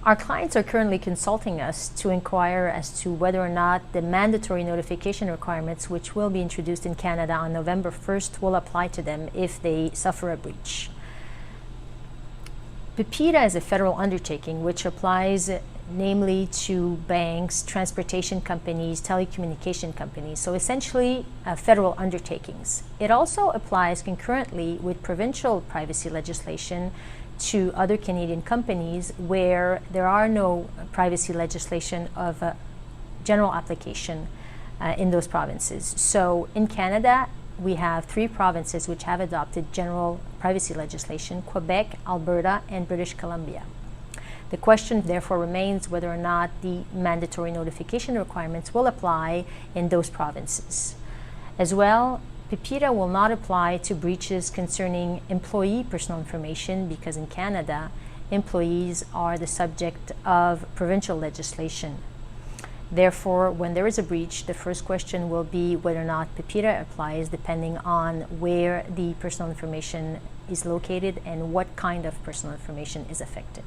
Our clients are currently consulting us to inquire as to whether or not the mandatory notification requirements, which will be introduced in Canada on November 1st, will apply to them if they suffer a breach. Pipeda is a federal undertaking which applies namely to banks, transportation companies, telecommunication companies, so essentially federal undertakings. It also applies concurrently with provincial privacy legislation to other Canadian companies where there are no privacy legislation of general application in those provinces. So in Canada, we have 3 provinces which have adopted general privacy legislation: Quebec, Alberta, and British Columbia. The question therefore remains whether or not the mandatory notification requirements will apply in those provinces. As well, Pipeda will not apply to breaches concerning employee personal information because in Canada, employees are the subject of provincial legislation. Therefore, when there is a breach, the first question will be whether or not Pipeda applies depending on where the personal information is located and what kind of personal information is affected.